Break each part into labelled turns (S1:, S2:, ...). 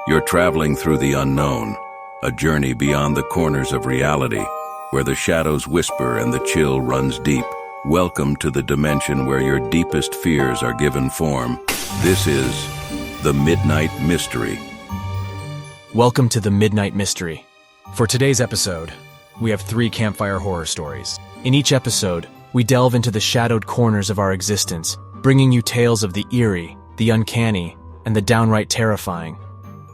S1: You're traveling through the unknown, a journey beyond the corners of reality, where the shadows whisper and the chill runs deep. Welcome to the dimension where your deepest fears are given form. This is The Midnight Mystery.
S2: Welcome to The Midnight Mystery. For today's episode, we have 3 campfire horror stories. In each episode, we delve into the shadowed corners of our existence, bringing you tales of the eerie, the uncanny, and the downright terrifying.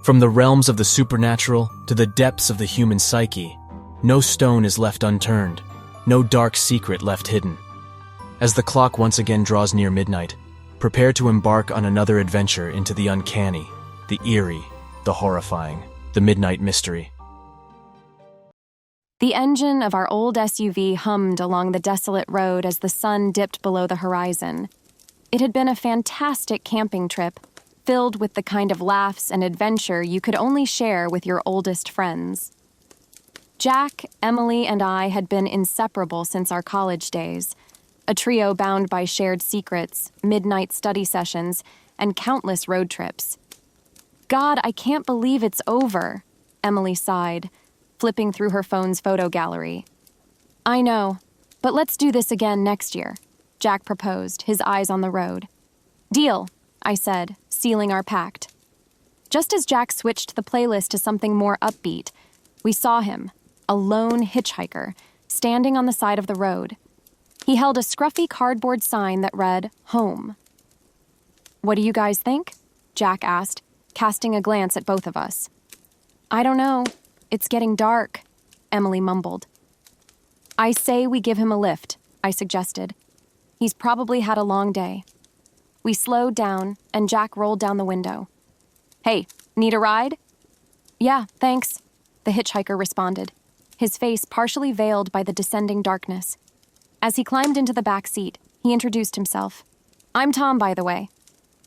S2: From the realms of the supernatural to the depths of the human psyche, no stone is left unturned, no dark secret left hidden. As the clock once again draws near midnight, prepare to embark on another adventure into the uncanny, the eerie, the horrifying, the midnight mystery.
S3: The engine of our old SUV hummed along the desolate road as the sun dipped below the horizon. It had been a fantastic camping trip, filled with the kind of laughs and adventure you could only share with your oldest friends. Jack, Emily, and I had been inseparable since our college days, a trio bound by shared secrets, midnight study sessions, and countless road trips. God, I can't believe it's over, Emily sighed, flipping through her phone's photo gallery. I know, but let's do this again next year, Jack proposed, his eyes on the road. Deal, I said, sealing our pact. Just as Jack switched the playlist to something more upbeat, we saw him, a lone hitchhiker, standing on the side of the road. He held a scruffy cardboard sign that read, Home. What do you guys think? Jack asked, casting a glance at both of us. I don't know. It's getting dark, Emily mumbled. I say we give him a lift, I suggested. He's probably had a long day. We slowed down, and Jack rolled down the window. Hey, need a ride? Yeah, thanks, the hitchhiker responded, his face partially veiled by the descending darkness. As he climbed into the back seat, he introduced himself. I'm Tom, by the way.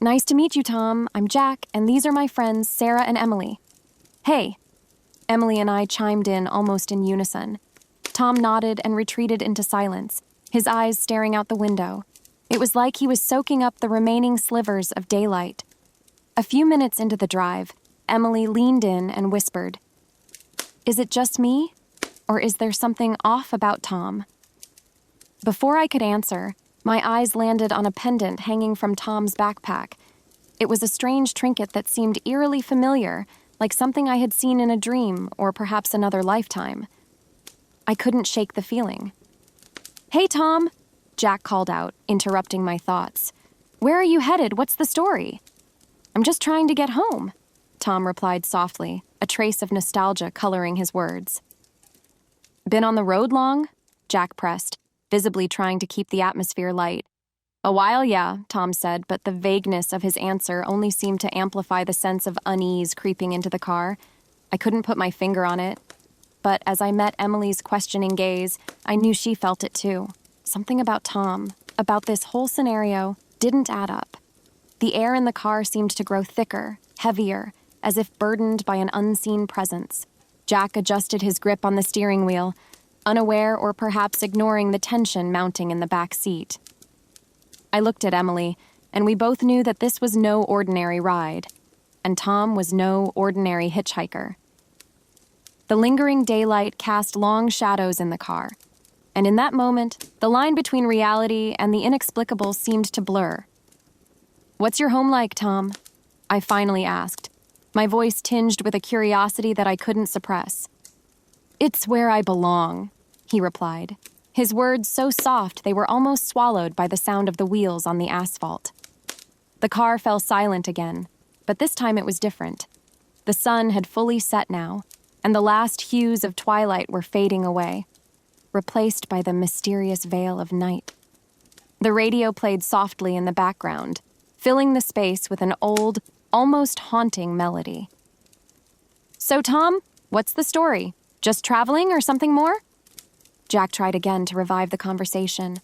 S3: Nice to meet you, Tom. I'm Jack, and these are my friends, Sarah and Emily. Hey. Emily and I chimed in almost in unison. Tom nodded and retreated into silence, his eyes staring out the window. It was like he was soaking up the remaining slivers of daylight. A few minutes into the drive, Emily leaned in and whispered, Is it just me? Or is there something off about Tom? Before I could answer, my eyes landed on a pendant hanging from Tom's backpack. It was a strange trinket that seemed eerily familiar, like something I had seen in a dream or perhaps another lifetime. I couldn't shake the feeling. Hey, Tom, Jack called out, interrupting my thoughts. Where are you headed? What's the story? I'm just trying to get home, Tom replied softly, a trace of nostalgia coloring his words. Been on the road long? Jack pressed, visibly trying to keep the atmosphere light. A while, yeah, Tom said, but the vagueness of his answer only seemed to amplify the sense of unease creeping into the car. I couldn't put my finger on it, but as I met Emily's questioning gaze, I knew she felt it too. Something about Tom, about this whole scenario, didn't add up. The air in the car seemed to grow thicker, heavier, as if burdened by an unseen presence. Jack adjusted his grip on the steering wheel, unaware or perhaps ignoring the tension mounting in the back seat. I looked at Emily, and we both knew that this was no ordinary ride, and Tom was no ordinary hitchhiker. The lingering daylight cast long shadows in the car, and in that moment, the line between reality and the inexplicable seemed to blur. What's your home like, Tom? I finally asked, my voice tinged with a curiosity that I couldn't suppress. It's where I belong, he replied, his words so soft they were almost swallowed by the sound of the wheels on the asphalt. The car fell silent again, but this time it was different. The sun had fully set now, and the last hues of twilight were fading away, replaced by the mysterious veil of night. The radio played softly in the background, filling the space with an old, almost haunting melody. So, Tom, what's the story? Just traveling or something more? Jack tried again to revive the conversation.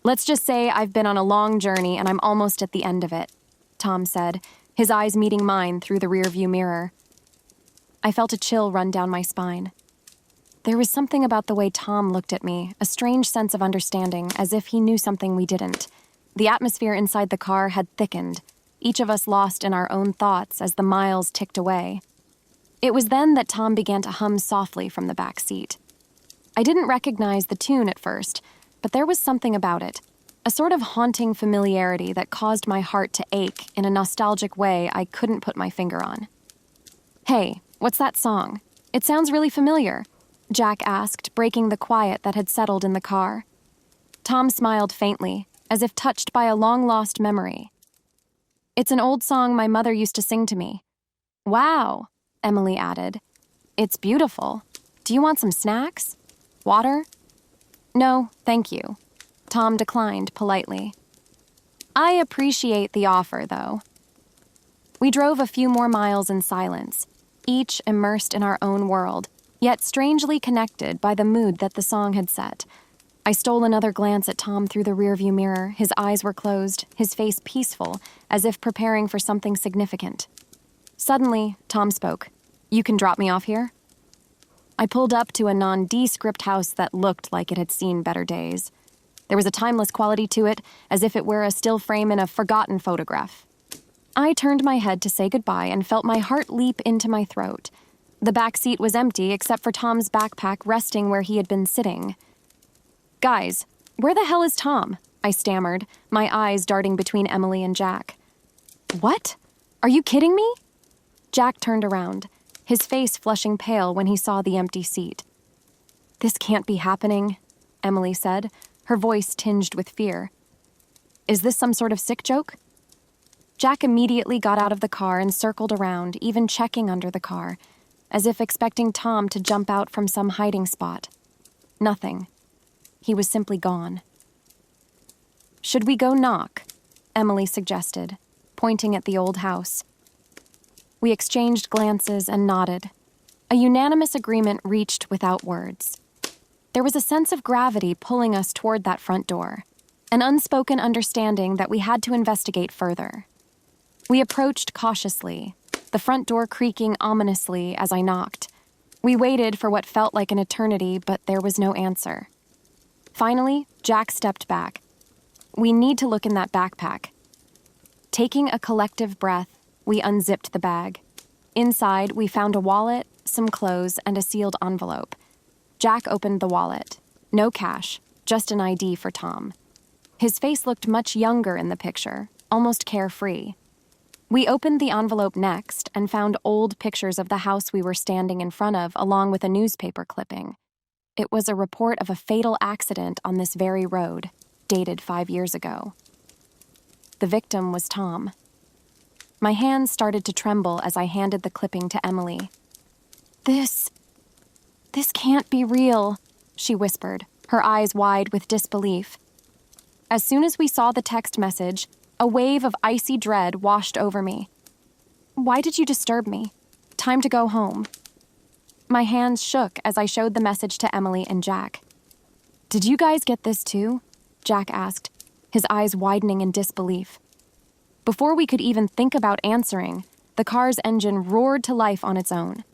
S3: Let's just say I've been on a long journey and I'm almost at the end of it, Tom said, his eyes meeting mine through the rearview mirror. I felt a chill run down my spine. There was something about the way Tom looked at me, a strange sense of understanding, as if he knew something we didn't. The atmosphere inside the car had thickened, each of us lost in our own thoughts as the miles ticked away. It was then that Tom began to hum softly from the back seat. I didn't recognize the tune at first, but there was something about it, a sort of haunting familiarity that caused my heart to ache in a nostalgic way I couldn't put my finger on. "Hey, what's that song? It sounds really familiar," Jack asked, breaking the quiet that had settled in the car. Tom smiled faintly, as if touched by a long-lost memory. "It's an old song my mother used to sing to me." "Wow," Emily added. "It's beautiful. Do you want some snacks? Water?" "No, thank you." Tom declined politely. "I appreciate the offer, though." We drove a few more miles in silence, each immersed in our own world, yet strangely connected by the mood that the song had set. I stole another glance at Tom through the rearview mirror. His eyes were closed, his face peaceful, as if preparing for something significant. Suddenly, Tom spoke. "You can drop me off here?" I pulled up to a nondescript house that looked like it had seen better days. There was a timeless quality to it, as if it were a still frame in a forgotten photograph. I turned my head to say goodbye and felt my heart leap into my throat. The back seat was empty except for Tom's backpack resting where he had been sitting. "Guys, where the hell is Tom?" I stammered, my eyes darting between Emily and Jack. "What? Are you kidding me?" Jack turned around, his face flushing pale when he saw the empty seat. "This can't be happening," Emily said, her voice tinged with fear. "Is this some sort of sick joke?" Jack immediately got out of the car and circled around, even checking under the car, as if expecting Tom to jump out from some hiding spot. Nothing. He was simply gone. "Should we go knock?" Emily suggested, pointing at the old house. We exchanged glances and nodded. A unanimous agreement reached without words. There was a sense of gravity pulling us toward that front door, an unspoken understanding that we had to investigate further. We approached cautiously, the front door creaking ominously as I knocked. We waited for what felt like an eternity, but there was no answer. Finally, Jack stepped back. "We need to look in that backpack." Taking a collective breath, we unzipped the bag. Inside, we found a wallet, some clothes, and a sealed envelope. Jack opened the wallet. No cash, just an ID for Tom. His face looked much younger in the picture, almost carefree. We opened the envelope next and found old pictures of the house we were standing in front of, along with a newspaper clipping. It was a report of a fatal accident on this very road, dated 5 years ago. The victim was Tom. My hands started to tremble as I handed the clipping to Emily. This can't be real," she whispered, her eyes wide with disbelief. As soon as we saw the text message, a wave of icy dread washed over me. "Why did you disturb me? Time to go home." My hands shook as I showed the message to Emily and Jack. "Did you guys get this too?" Jack asked, his eyes widening in disbelief. Before we could even think about answering, the car's engine roared to life on its own.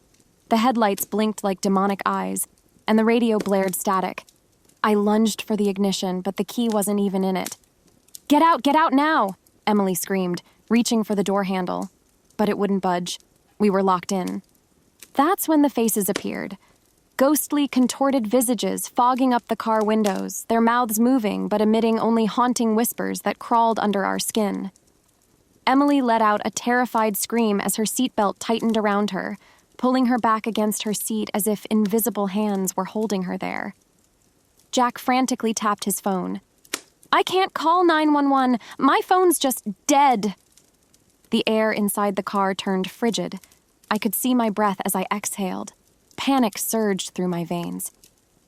S3: The headlights blinked like demonic eyes, and the radio blared static. I lunged for the ignition, but the key wasn't even in it. Get out now!" Emily screamed, reaching for the door handle. But it wouldn't budge. We were locked in. That's when the faces appeared. Ghostly, contorted visages fogging up the car windows, their mouths moving but emitting only haunting whispers that crawled under our skin. Emily let out a terrified scream as her seatbelt tightened around her, pulling her back against her seat as if invisible hands were holding her there. Jack frantically tapped his phone. "I can't call 911. My phone's just dead." The air inside the car turned frigid. I could see my breath as I exhaled. Panic surged through my veins.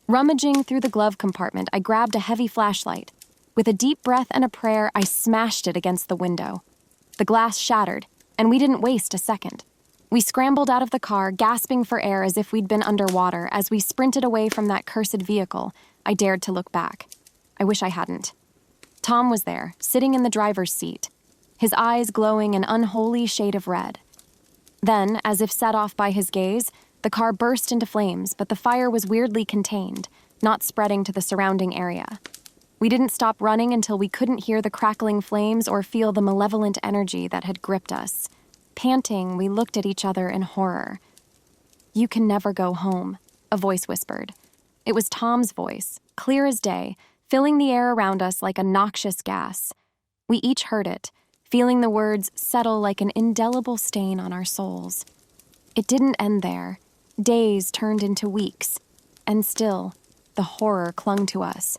S3: Rummaging through the glove compartment, I grabbed a heavy flashlight. With a deep breath and a prayer, I smashed it against the window. The glass shattered, and we didn't waste a second. We scrambled out of the car, gasping for air as if we'd been underwater. As we sprinted away from that cursed vehicle, I dared to look back. I wish I hadn't. Tom was there, sitting in the driver's seat, his eyes glowing an unholy shade of red. Then, as if set off by his gaze, the car burst into flames, but the fire was weirdly contained, not spreading to the surrounding area. We didn't stop running until we couldn't hear the crackling flames or feel the malevolent energy that had gripped us. Panting, we looked at each other in horror. "You can never go home," a voice whispered. It was Tom's voice, clear as day, filling the air around us like a noxious gas. We each heard it, feeling the words settle like an indelible stain on our souls. It didn't end there. Days turned into weeks, and still, the horror clung to us.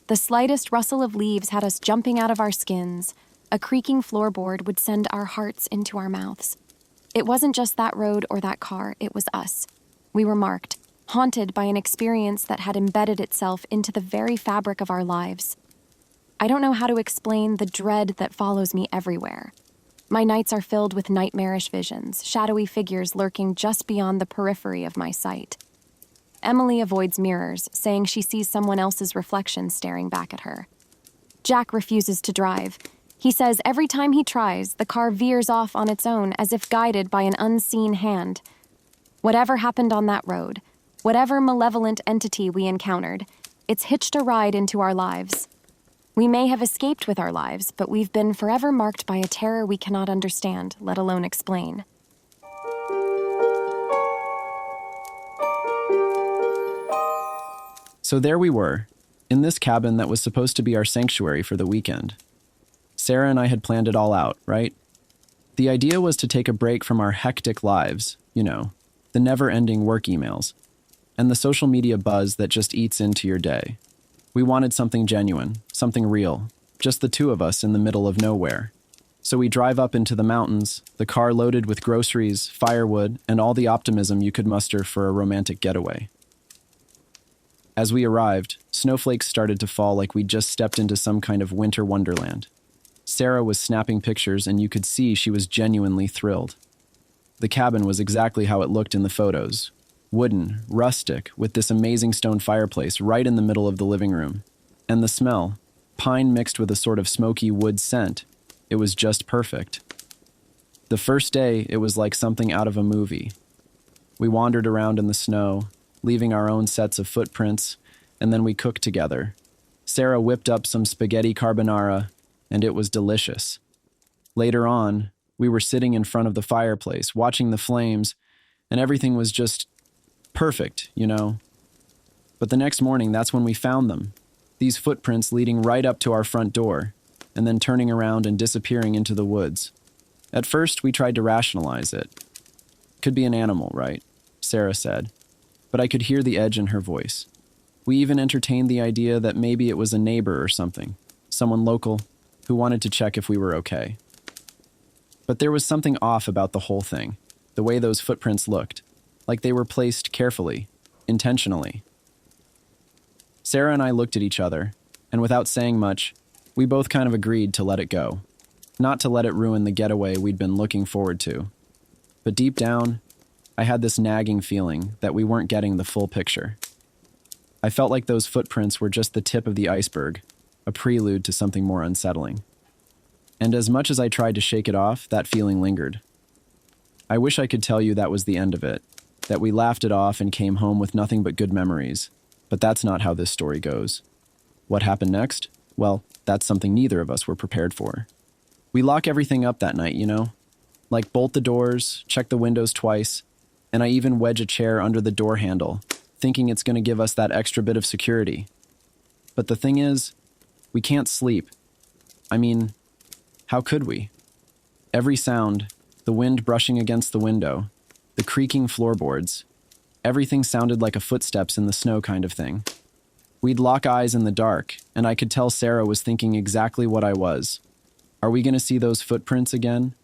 S3: The slightest rustle of leaves had us jumping out of our skins. A creaking floorboard would send our hearts into our mouths. It wasn't just that road or that car, it was us. We were marked, haunted by an experience that had embedded itself into the very fabric of our lives. I don't know how to explain the dread that follows me everywhere. My nights are filled with nightmarish visions, shadowy figures lurking just beyond the periphery of my sight. Emily avoids mirrors, saying she sees someone else's reflection staring back at her. Jack refuses to drive. He says every time he tries, the car veers off on its own as if guided by an unseen hand. Whatever happened on that road, whatever malevolent entity we encountered, it's hitched a ride into our lives. We may have escaped with our lives, but we've been forever marked by a terror we cannot understand, let alone explain.
S4: So there we were, in this cabin that was supposed to be our sanctuary for the weekend. Sarah and I had planned it all out, right? The idea was to take a break from our hectic lives, the never-ending work emails, and the social media buzz that just eats into your day. We wanted something genuine, something real, just the two of us in the middle of nowhere. So we drive up into the mountains, the car loaded with groceries, firewood, and all the optimism you could muster for a romantic getaway. As we arrived, snowflakes started to fall like we'd just stepped into some kind of winter wonderland. Sarah was snapping pictures, and you could see she was genuinely thrilled. The cabin was exactly how it looked in the photos. Wooden, rustic, with this amazing stone fireplace right in the middle of the living room. And the smell, pine mixed with a sort of smoky wood scent, it was just perfect. The first day, it was like something out of a movie. We wandered around in the snow, leaving our own sets of footprints, and then we cooked together. Sarah whipped up some spaghetti carbonara, and it was delicious. Later on, we were sitting in front of the fireplace, watching the flames, and everything was just perfect, But the next morning, that's when we found them. These footprints leading right up to our front door, and then turning around and disappearing into the woods. At first, we tried to rationalize it. Could be an animal, right? Sarah said. But I could hear the edge in her voice. We even entertained the idea that maybe it was a neighbor or something, someone local, who wanted to check if we were okay. But there was something off about the whole thing, the way those footprints looked, like they were placed carefully, intentionally. Sarah and I looked at each other, and without saying much, we both kind of agreed to let it go. Not to let it ruin the getaway we'd been looking forward to. But deep down, I had this nagging feeling that we weren't getting the full picture. I felt like those footprints were just the tip of the iceberg, a prelude to something more unsettling. And as much as I tried to shake it off, that feeling lingered. I wish I could tell you that was the end of it, that we laughed it off and came home with nothing but good memories, but that's not how this story goes. What happened next? Well, that's something neither of us were prepared for. We lock everything up that night, Like bolt the doors, check the windows twice, and I even wedge a chair under the door handle, thinking it's going to give us that extra bit of security. But the thing is, we can't sleep. I mean, how could we? Every sound, the wind brushing against the window, the creaking floorboards, everything sounded like a footsteps in the snow kind of thing. We'd lock eyes in the dark, and I could tell Sarah was thinking exactly what I was. Are we going to see those footprints again?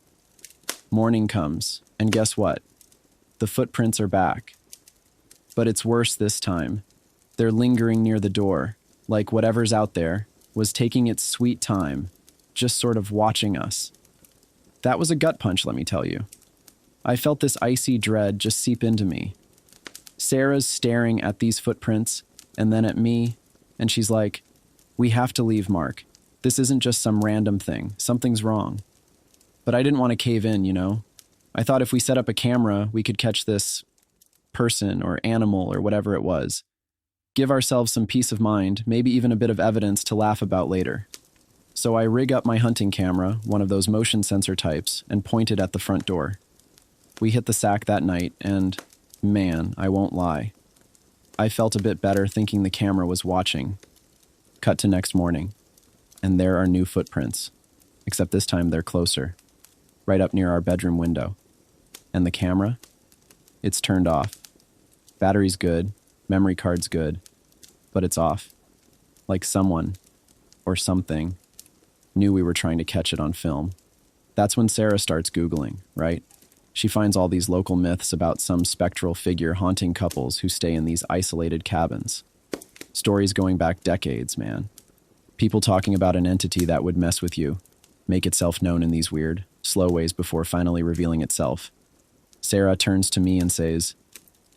S4: Morning comes, and guess what? The footprints are back. But it's worse this time. They're lingering near the door, like whatever's out there was taking its sweet time, just sort of watching us. That was a gut punch, let me tell you. I felt this icy dread just seep into me. Sarah's staring at these footprints, and then at me, and she's like, "We have to leave, Mark. This isn't just some random thing. Something's wrong." But I didn't want to cave in, I thought if we set up a camera, we could catch this person or animal or whatever it was. Give ourselves some peace of mind, maybe even a bit of evidence to laugh about later. So I rig up my hunting camera, one of those motion sensor types, and point it at the front door. We hit the sack that night, and, man, I won't lie. I felt a bit better thinking the camera was watching. Cut to next morning, and there are new footprints, except this time they're closer, right up near our bedroom window. And the camera? It's turned off. Battery's good, memory card's good, but it's off. Like someone, or something, knew we were trying to catch it on film. That's when Sarah starts Googling, right? She finds all these local myths about some spectral figure haunting couples who stay in these isolated cabins. Stories going back decades, man. People talking about an entity that would mess with you, make itself known in these weird, slow ways before finally revealing itself. Sarah turns to me and says,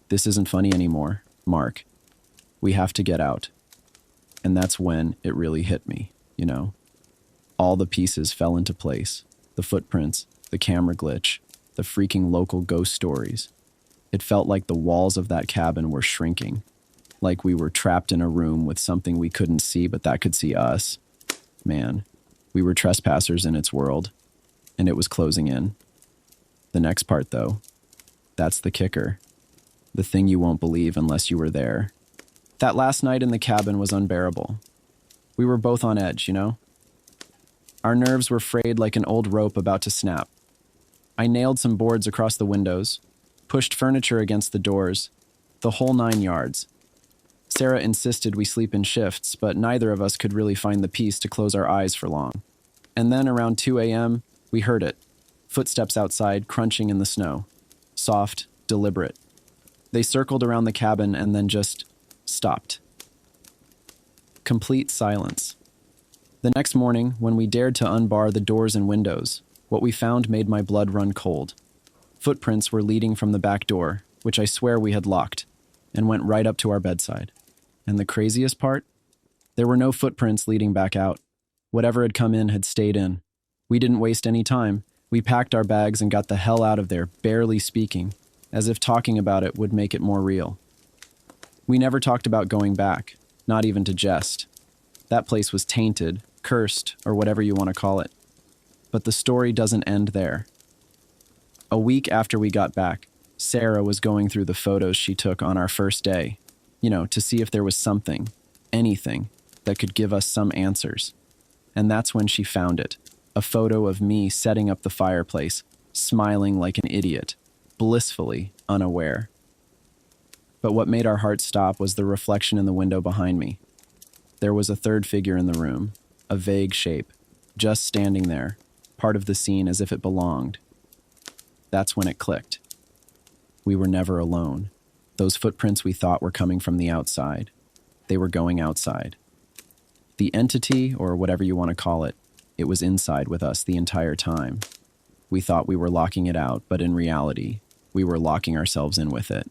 S4: "This isn't funny anymore, Mark. We have to get out." And that's when it really hit me, you know? All the pieces fell into place. The footprints, the camera glitch, the freaking local ghost stories. It felt like the walls of that cabin were shrinking. Like we were trapped in a room with something we couldn't see but that could see us. Man, we were trespassers in its world, and it was closing in. The next part, though, that's the kicker. The thing you won't believe unless you were there. That last night in the cabin was unbearable. We were both on edge, you know? Our nerves were frayed like an old rope about to snap. I nailed some boards across the windows, pushed furniture against the doors, the whole 9 yards. Sarah insisted we sleep in shifts, but neither of us could really find the peace to close our eyes for long. And then around 2 a.m., we heard it. Footsteps outside, crunching in the snow. Soft, deliberate. They circled around the cabin and then just stopped. Complete silence. The next morning, when we dared to unbar the doors and windows, what we found made my blood run cold. Footprints were leading from the back door, which I swear we had locked, and went right up to our bedside. And the craziest part? There were no footprints leading back out. Whatever had come in had stayed in. We didn't waste any time. We packed our bags and got the hell out of there, barely speaking, as if talking about it would make it more real. We never talked about going back, not even to jest. That place was tainted, cursed, or whatever you want to call it. But the story doesn't end there. A week after we got back, Sarah was going through the photos she took on our first day, to see if there was something, anything, that could give us some answers. And that's when she found it. A photo of me setting up the fireplace, smiling like an idiot, blissfully unaware. But what made our hearts stop was the reflection in the window behind me. There was a third figure in the room, a vague shape, just standing there, part of the scene as if it belonged. That's when it clicked. We were never alone. Those footprints we thought were coming from the outside. They were going outside. The entity, or whatever you want to call it, it was inside with us the entire time. We thought we were locking it out, but in reality, we were locking ourselves in with it.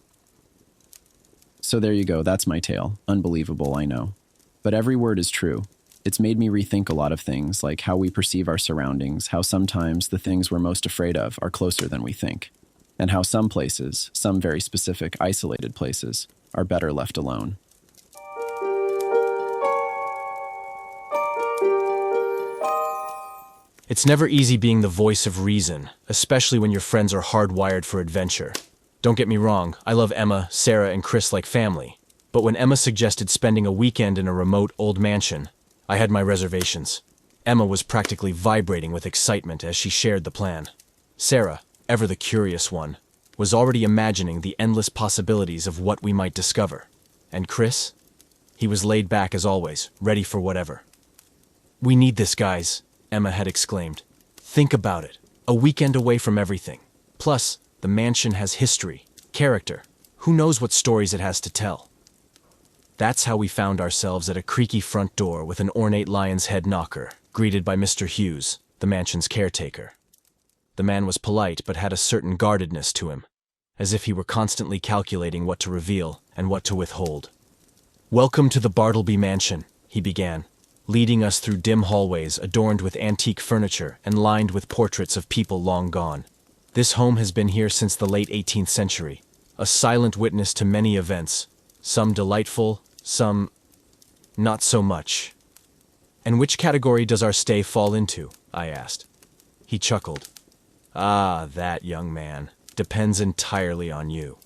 S4: So there you go, that's my tale. Unbelievable, I know. But every word is true. It's made me rethink a lot of things, like how we perceive our surroundings, how sometimes the things we're most afraid of are closer than we think, and how some places, some very specific, isolated places, are better left alone.
S2: It's never easy being the voice of reason, especially when your friends are hardwired for adventure. Don't get me wrong, I love Emma, Sarah, and Chris like family. But when Emma suggested spending a weekend in a remote old mansion, I had my reservations. Emma was practically vibrating with excitement as she shared the plan. Sarah, ever the curious one, was already imagining the endless possibilities of what we might discover. And Chris? He was laid back as always, ready for whatever. "We need this, guys," Emma had exclaimed. "Think about it. A weekend away from everything. Plus, the mansion has history, character. Who knows what stories it has to tell?" That's how we found ourselves at a creaky front door with an ornate lion's head knocker, greeted by Mr. Hughes, the mansion's caretaker. The man was polite but had a certain guardedness to him, as if he were constantly calculating what to reveal and what to withhold. "Welcome to the Bartleby Mansion," he began, leading us through dim hallways adorned with antique furniture and lined with portraits of people long gone. This home has been here since the late 18th century, a silent witness to many events, some delightful, Some, not so much. And which category does our stay fall into? I asked. He chuckled. Ah, that, young man, depends entirely on you.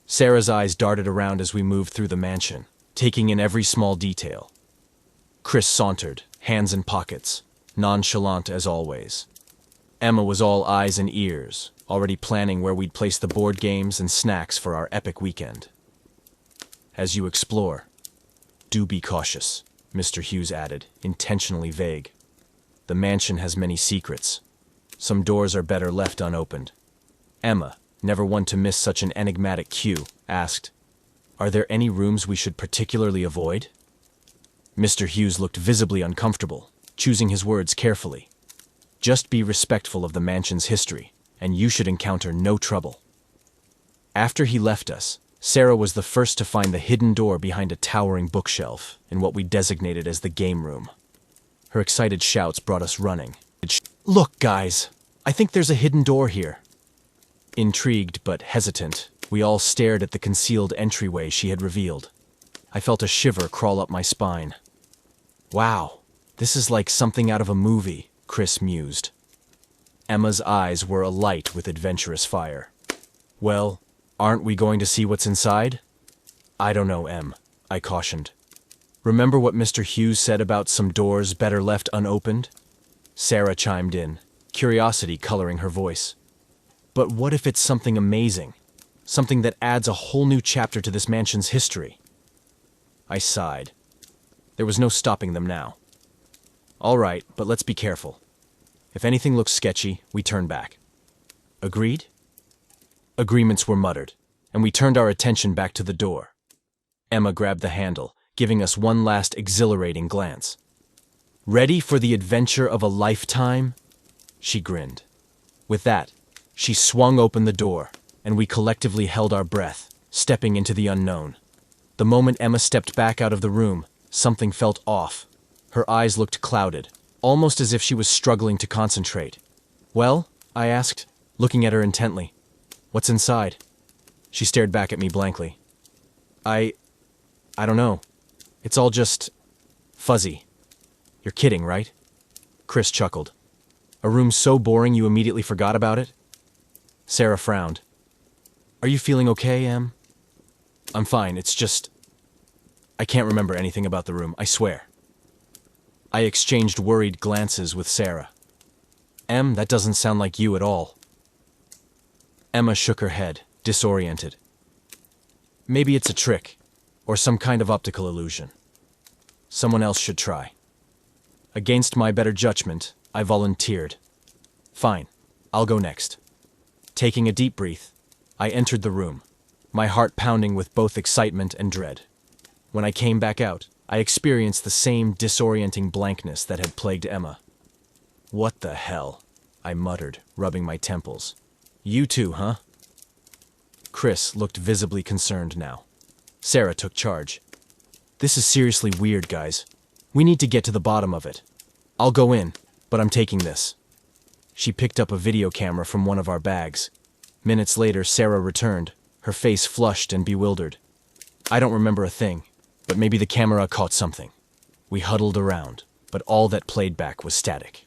S2: Sarah's eyes darted around as we moved through the mansion, taking in every small detail. Chris sauntered, hands in pockets, nonchalant as always. Emma was all eyes and ears, already planning where we'd place the board games and snacks for our epic weekend. As you explore, do be cautious, Mr. Hughes added, intentionally vague. The mansion has many secrets. Some doors are better left unopened. Emma, never one to miss such an enigmatic cue, asked, "Are there any rooms we should particularly avoid?" Mr. Hughes looked visibly uncomfortable, choosing his words carefully. Just be respectful of the mansion's history, and you should encounter no trouble. After he left us, Sarah was the first to find the hidden door behind a towering bookshelf in what we designated as the game room. Her excited shouts brought us running. "Look, guys! I think there's a hidden door here." Intrigued but hesitant, we all stared at the concealed entryway she had revealed. I felt a shiver crawl up my spine. "Wow, this is like something out of a movie," Chris mused. Emma's eyes were alight with adventurous fire. "Well, aren't we going to see what's inside?" "I don't know, Em," I cautioned. "Remember what Mr. Hughes said about some doors better left unopened?" Sarah chimed in, curiosity coloring her voice. "But what if it's something amazing? Something that adds a whole new chapter to this mansion's history?" I sighed. There was no stopping them now. "All right, but let's be careful. If anything looks sketchy, we turn back. Agreed?" Agreements were muttered, and we turned our attention back to the door. Emma grabbed the handle, giving us one last exhilarating glance. "Ready for the adventure of a lifetime?" She grinned. With that, she swung open the door, and we collectively held our breath, stepping into the unknown. The moment Emma stepped back out of the room, something felt off. Her eyes looked clouded, almost as if she was struggling to concentrate. "Well?" I asked, looking at her intently. "What's inside?" She stared back at me blankly. I don't know. It's all just fuzzy." "You're kidding, right?" Chris chuckled. "A room so boring you immediately forgot about it?" Sarah frowned. "Are you feeling okay, Em?" "I'm fine, it's just... I can't remember anything about the room, I swear." I exchanged worried glances with Sarah. "Em, that doesn't sound like you at all." Emma shook her head, disoriented. "Maybe it's a trick, or some kind of optical illusion. Someone else should try." Against my better judgment, I volunteered. "Fine, I'll go next." Taking a deep breath, I entered the room, my heart pounding with both excitement and dread. When I came back out, I experienced the same disorienting blankness that had plagued Emma. "What the hell?" I muttered, rubbing my temples. "You too, huh?" Chris looked visibly concerned now. Sarah took charge. "This is seriously weird, guys. We need to get to the bottom of it. I'll go in, but I'm taking this." She picked up a video camera from one of our bags. Minutes later, Sarah returned, her face flushed and bewildered. I don't remember a thing, but maybe the camera caught something. We huddled around, but all that played back was static.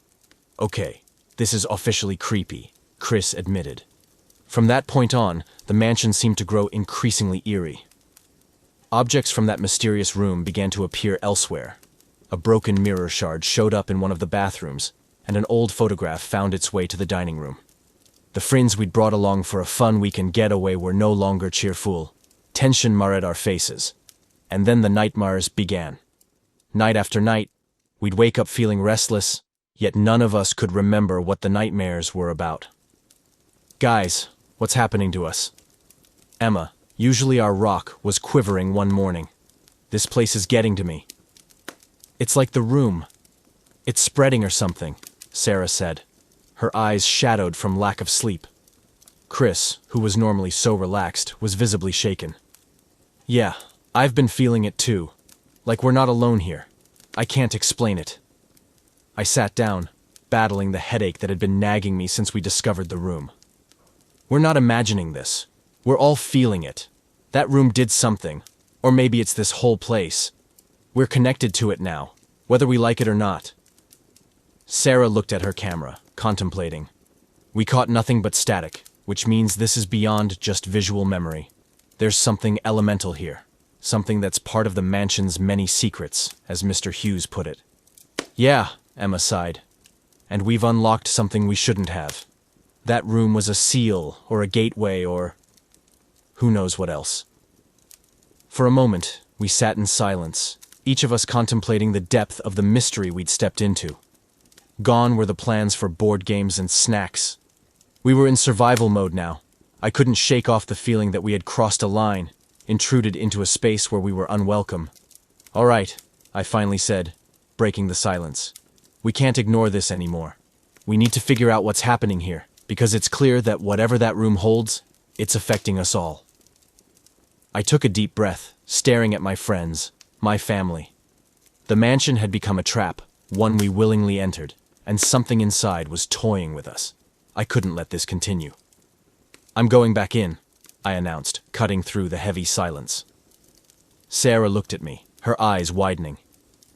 S2: "Okay, this is officially creepy," Chris admitted. From that point on, the mansion seemed to grow increasingly eerie. Objects from that mysterious room began to appear elsewhere. A broken mirror shard showed up in one of the bathrooms, and an old photograph found its way to the dining room. The friends we'd brought along for a fun weekend getaway were no longer cheerful. Tension marred our faces. And then the nightmares began. Night after night, we'd wake up feeling restless, yet none of us could remember what the nightmares were about. "Guys, what's happening to us?" Emma, usually our rock, was quivering one morning. "This place is getting to me. It's like the room. It's spreading or something," Sarah said, her eyes shadowed from lack of sleep. Chris, who was normally so relaxed, was visibly shaken. "Yeah, I've been feeling it too. Like we're not alone here. I can't explain it." I sat down, battling the headache that had been nagging me since we discovered the room. "We're not imagining this. We're all feeling it. That room did something. Or maybe it's this whole place. We're connected to it now, whether we like it or not. Sarah looked at her camera, contemplating. We caught nothing but static, which means this is beyond just visual memory. There's something elemental here, something that's part of the mansion's many secrets, as Mr. Hughes put it. Yeah, Emma sighed. And we've unlocked something we shouldn't have. That room was a seal, or a gateway, or who knows what else. For a moment, we sat in silence, each of us contemplating the depth of the mystery we'd stepped into. Gone were the plans for board games and snacks. We were in survival mode now. I couldn't shake off the feeling that we had crossed a line, intruded into a space where we were unwelcome. All right, I finally said, breaking the silence. We can't ignore this anymore. We need to figure out what's happening here, because it's clear that whatever that room holds, it's affecting us all. I took a deep breath, staring at my friends, my family. The mansion had become a trap, one we willingly entered, and something inside was toying with us. I couldn't let this continue. I'm going back in, I announced, cutting through the heavy silence. Sarah looked at me, her eyes widening.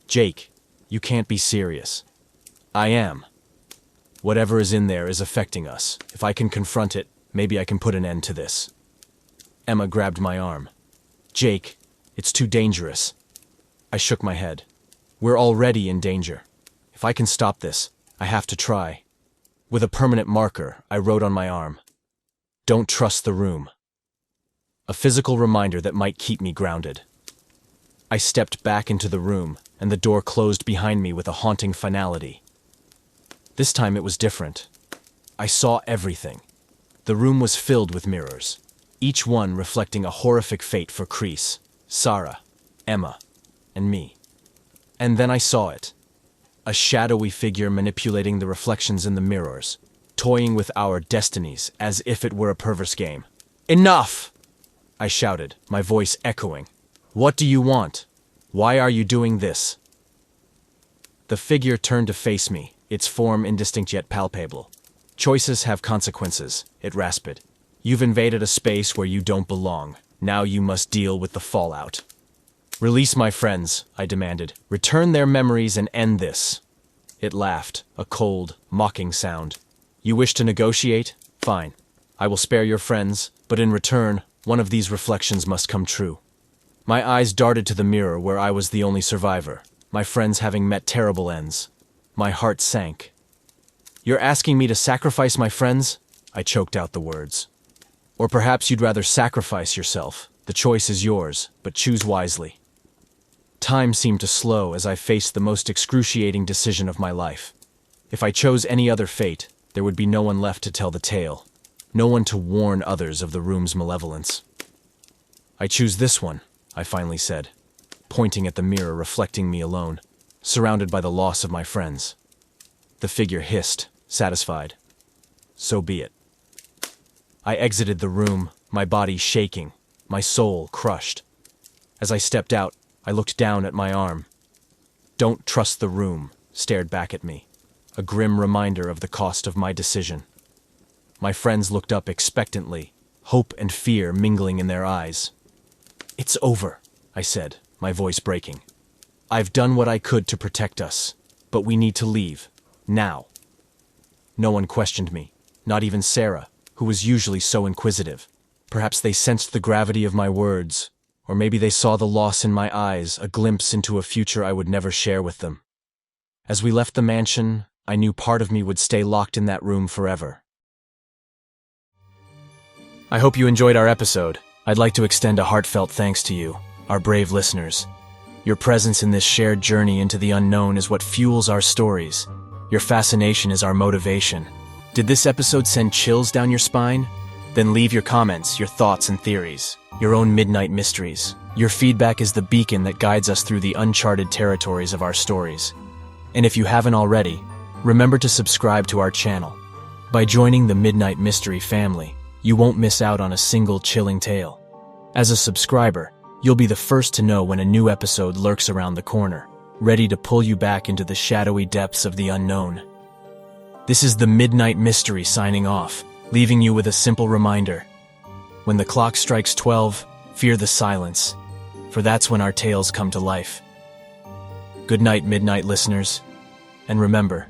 S2: Jake, you can't be serious. I am. Whatever is in there is affecting us. If I can confront it, maybe I can put an end to this. Emma grabbed my arm. Jake, it's too dangerous. I shook my head. We're already in danger. If I can stop this, I have to try. With a permanent marker, I wrote on my arm, "Don't trust the room." A physical reminder that might keep me grounded. I stepped back into the room, and the door closed behind me with a haunting finality. This time it was different. I saw everything. The room was filled with mirrors, each one reflecting a horrific fate for Kreese, Sarah, Emma, and me. And then I saw it. A shadowy figure manipulating the reflections in the mirrors, toying with our destinies as if it were a perverse game. Enough! I shouted, my voice echoing. What do you want? Why are you doing this? The figure turned to face me, its form indistinct yet palpable. Choices have consequences, it rasped. You've invaded a space where you don't belong. Now you must deal with the fallout. Release my friends, I demanded. Return their memories and end this. It laughed, a cold, mocking sound. You wish to negotiate? Fine. I will spare your friends, but in return, one of these reflections must come true. My eyes darted to the mirror where I was the only survivor, my friends having met terrible ends. My heart sank. You're asking me to sacrifice my friends? I choked out the words. Or perhaps you'd rather sacrifice yourself. The choice is yours, but choose wisely. Time seemed to slow as I faced the most excruciating decision of my life. If I chose any other fate, there would be no one left to tell the tale, no one to warn others of the room's malevolence. I choose this one, I finally said, pointing at the mirror reflecting me alone, surrounded by the loss of my friends. The figure hissed, satisfied. So be it. I exited the room, my body shaking, my soul crushed. As I stepped out, I looked down at my arm. Don't trust the room, stared back at me, a grim reminder of the cost of my decision. My friends looked up expectantly, hope and fear mingling in their eyes. It's over, I said, my voice breaking. I've done what I could to protect us, but we need to leave, now. No one questioned me, not even Sarah, who was usually so inquisitive. Perhaps they sensed the gravity of my words, or maybe they saw the loss in my eyes, a glimpse into a future I would never share with them. As we left the mansion, I knew part of me would stay locked in that room forever. I hope you enjoyed our episode. I'd like to extend a heartfelt thanks to you, our brave listeners. Your presence in this shared journey into the unknown is what fuels our stories. Your fascination is our motivation. Did this episode send chills down your spine? Then leave your comments, your thoughts and theories, your own midnight mysteries. Your feedback is the beacon that guides us through the uncharted territories of our stories. And if you haven't already, remember to subscribe to our channel. By joining the Midnight Mystery family, you won't miss out on a single chilling tale. As a subscriber, you'll be the first to know when a new episode lurks around the corner, ready to pull you back into the shadowy depths of the unknown. This is the Midnight Mystery signing off, leaving you with a simple reminder. When the clock strikes 12, fear the silence, for that's when our tales come to life. Good night, midnight listeners. And remember,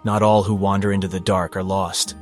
S2: not all who wander into the dark are lost.